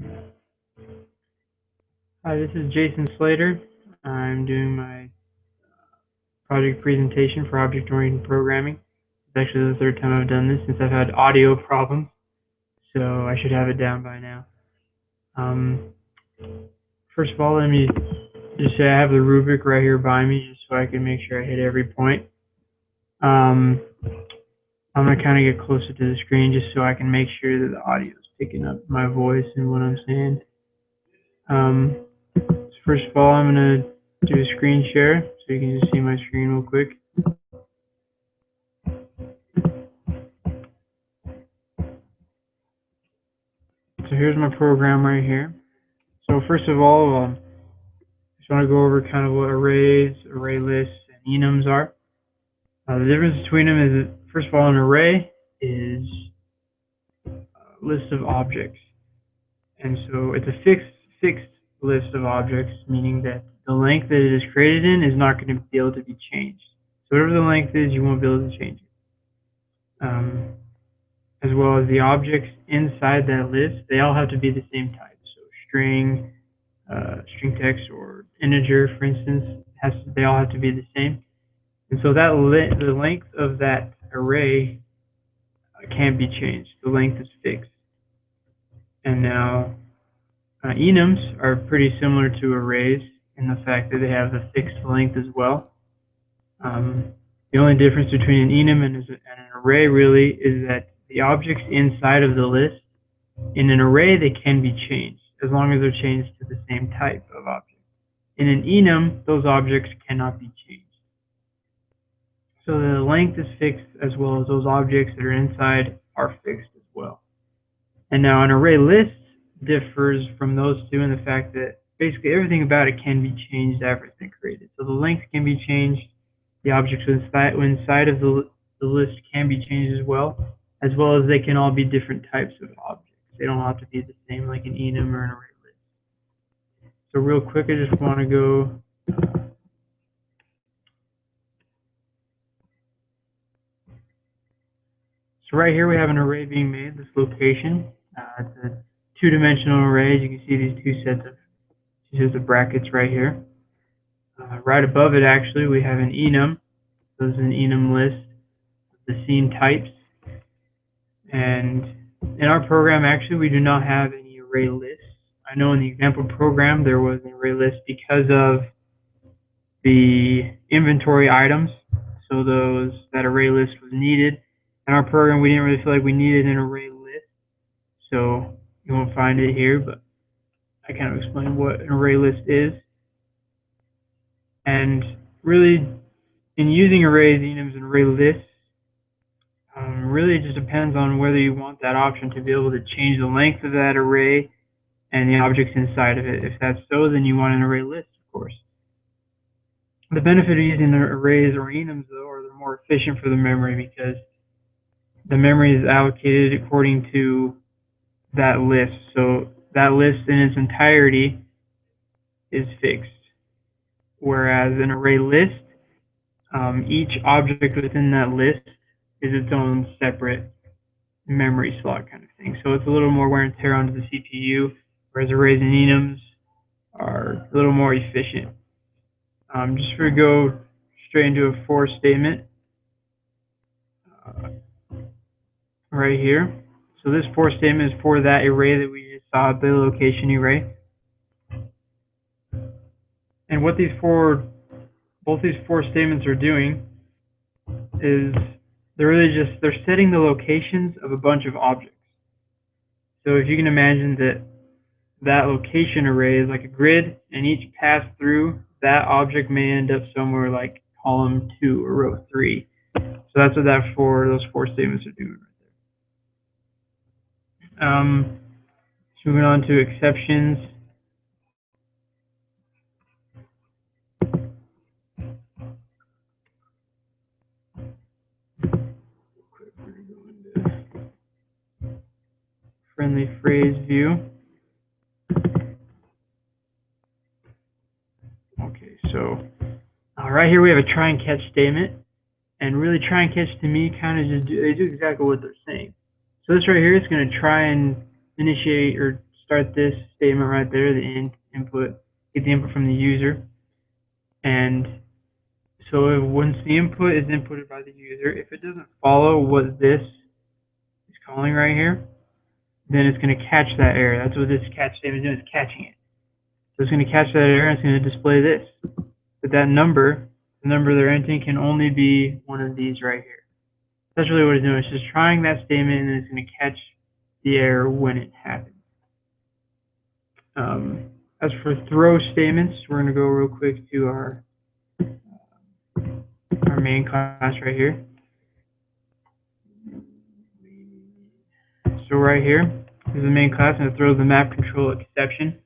Hi, this is Jason Slater. I'm doing my project presentation for object-oriented programming. It's actually the third time I've done this since I've had audio problems, so I should have it down by now. Um, First of all, let me just say I have the rubric right here by me just so I can make sure I hit every point. I'm going to kind of get closer to the screen just so I can make sure that the audio is picking up my voice and what I'm saying. So first of all, I'm going to do a screen share so you can just see my screen real quick. So here's my program right here. So first of all, I just want to go over kind of what arrays, array lists, and enums are. The difference between them is that, first of all, an array is a list of objects. And so it's a fixed list of objects, meaning that the length that it is created in is not going to be able to be changed. So whatever the length is, you won't be able to change it. As well as the objects inside that list, they all have to be the same type. So string text, or integer, for instance, they all have to be the same. And so that the length of that array can't be changed. The length is fixed. And now enums are pretty similar to arrays in the fact that they have the fixed length as well. The only difference between an enum and an array really is that the objects inside of the list, in an array, they can be changed as long as they're changed to the same type of object. In an enum, those objects cannot be changed. So the length is fixed as well as those objects that are inside are fixed as well. And now an array list differs from those two in the fact that basically everything about it can be changed after it's been created. So the length can be changed, the objects inside of the list can be changed as well as they can all be different types of objects. They don't have to be the same like an enum or an array list. So real quick, I just want to go so right here we have an array being made, this location. It's a two-dimensional array. As you can see these two sets of brackets right here. Right above it, actually, we have an enum. So this is an enum list of the scene types. And in our program, actually, we do not have any array lists. I know in the example program there was an array list because of the inventory items. So that array list was needed. In our program, we didn't really feel like we needed an array list. So you won't find it here, but I kind of explain what an array list is. And really, in using arrays, enums, and array lists, really it just depends on whether you want that option to be able to change the length of that array and the objects inside of it. If that's so, then you want an array list, of course. The benefit of using arrays or enums, though, are they're more efficient for the memory because the memory is allocated according to that list. So that list in its entirety is fixed. Whereas an array list, each object within that list is its own separate memory slot kind of thing. So it's a little more wear and tear onto the CPU, whereas arrays and enums are a little more efficient. Just to go straight into a for statement right here. So this for statement is for that array that we just saw, the location array. And what both these four statements are doing is they're setting the locations of a bunch of objects. So if you can imagine that location array is like a grid, and each pass through that object may end up somewhere like column 2 or row 3. So that's what those four statements are doing right there. Moving on to exceptions. Friendly phrase view. Okay, so right here we have a try and catch statement, and really try and catch to me kind of they do exactly what they're saying. So this right here is going to try and initiate or start this statement right there, the input, get the input from the user. And so once the input is inputted by the user, if it doesn't follow what this is calling right here, then it's going to catch that error. That's what this catch statement is doing, it's catching it. So it's going to catch that error and it's going to display this. But that number, the number they're entering, can only be one of these right here. That's really what it's doing. It's just trying that statement and then it's going to catch the error when it happens. As for throw statements, we're going to go real quick to our main class right here. So right here is the main class, and it throws the map control exception.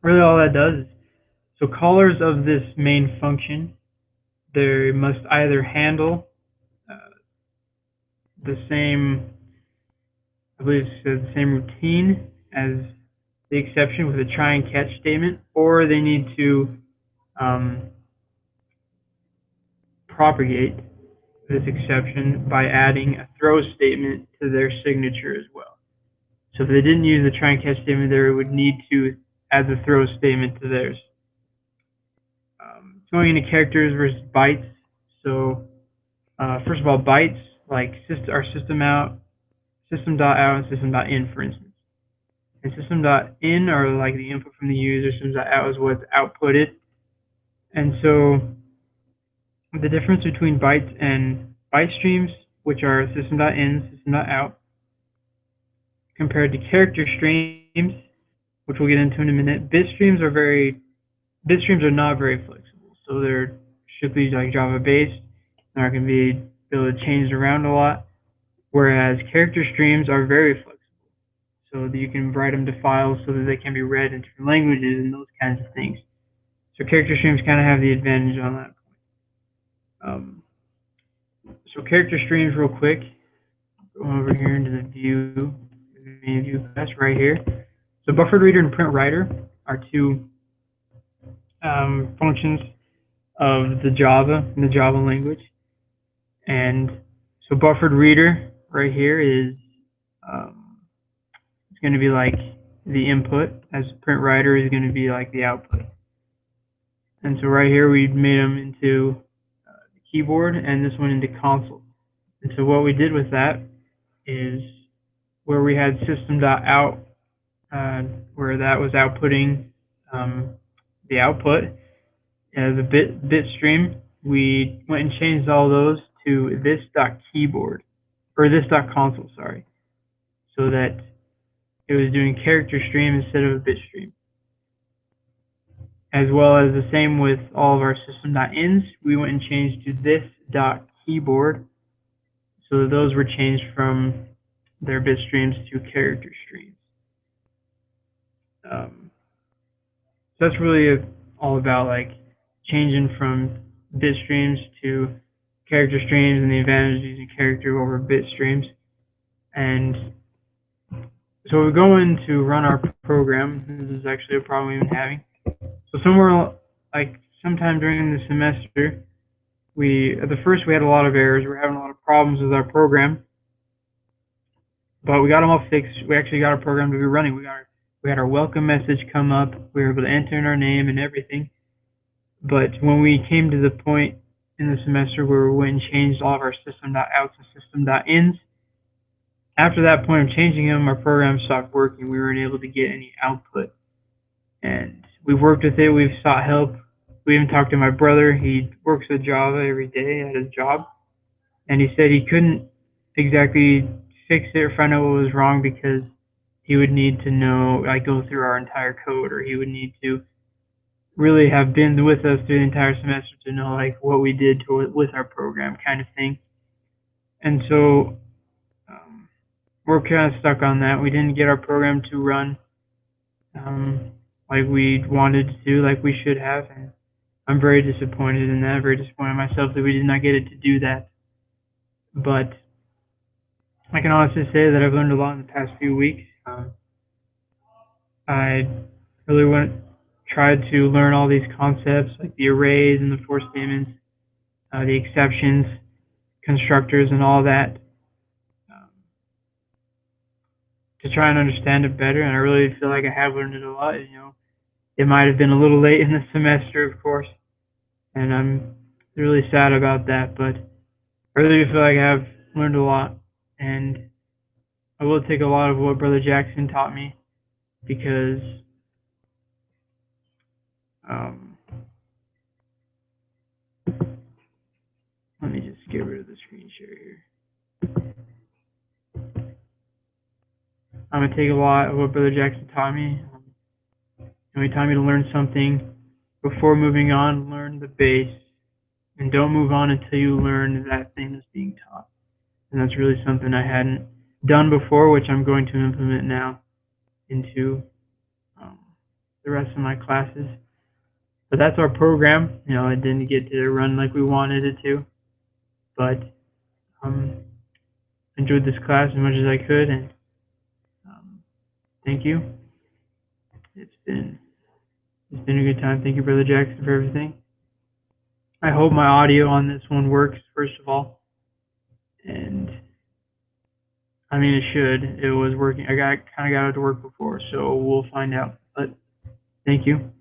Really all that does is, so callers of this main function, they must either handle the same, I believe it's the same routine as the exception with a try and catch statement, or they need to propagate this exception by adding a throw statement to their signature as well. So if they didn't use the try and catch statement there, it would need to add the throw statement to theirs. Going into characters versus bytes. So first of all, bytes like our system.out, and system.in, for instance. And system.in are like the input from the user, system.out is what's outputted. And so the difference between bytes and byte streams, which are system.in, system.out, compared to character streams, which we'll get into in a minute, bit streams are not very flexible. So they're strictly like Java based, and are going to be able to change around a lot. Whereas character streams are very flexible. So that you can write them to files so that they can be read in different languages and those kinds of things. So character streams kind of have the advantage on that point. So character streams real quick. Go over here into the view class right here. So buffered reader and print writer are two functions of the Java language. And so buffered reader right here is it's going to be like the input, as print writer is going to be like the output. And so right here we made them into the keyboard and this one into console. And so what we did with that is where we had system.out, where that was outputting the output as a bit stream, we went and changed all those to this.keyboard, or this.console, sorry, so that it was doing character stream instead of a bit stream. As well as the same with all of our system.ins, we went and changed to this.keyboard, so that those were changed from their bit streams to character streams. So that's really all about like changing from bit streams to character streams and the advantage of using character over bit streams. And so we're going to run our program. This is actually a problem we've been having. So somewhere like sometime during the semester, at the first we had a lot of errors. We were having a lot of problems with our program, but we got them all fixed. We actually got our program to be running. We had our welcome message come up. We were able to enter in our name and everything. But when we came to the point in the semester where we went and changed all of our system.outs and system.ins, after that point of changing them, our program stopped working. We weren't able to get any output. And we worked with it. We've sought help. We even talked to my brother. He works with Java every day at his job. And he said he couldn't exactly fix it or find out what was wrong because he would need to know, like, go through our entire code, or he would need to really have been with us through the entire semester to know, like, what we did with our program kind of thing. And so we're kind of stuck on that. We didn't get our program to run like we wanted to, like we should have. And I'm very disappointed in that, very disappointed in myself that we did not get it to do that. But I can honestly say that I've learned a lot in the past few weeks. I really tried to learn all these concepts, like the arrays and the for statements, the exceptions, constructors, and all that, to try and understand it better. And I really feel like I have learned it a lot. It might have been a little late in the semester, of course, and I'm really sad about that. But I really feel like I have learned a lot, and I will take a lot of what Brother Jackson taught me because um, let me just get rid of the screen share here. I'm gonna take a lot of what Brother Jackson taught me. And he taught me to learn something before moving on. Learn the base, and don't move on until you learn that thing that's being taught. And that's really something I hadn't done before, which I'm going to implement now into um, the rest of my classes. But that's our program. It didn't get to run like we wanted it to, but um, enjoyed this class as much as I could, and thank you. It's been a good time. Thank you, Brother Jackson, for everything. I hope my audio on this one works, first of all, and I mean it should. It was working. I kind of got it to work before, so we'll find out. But thank you.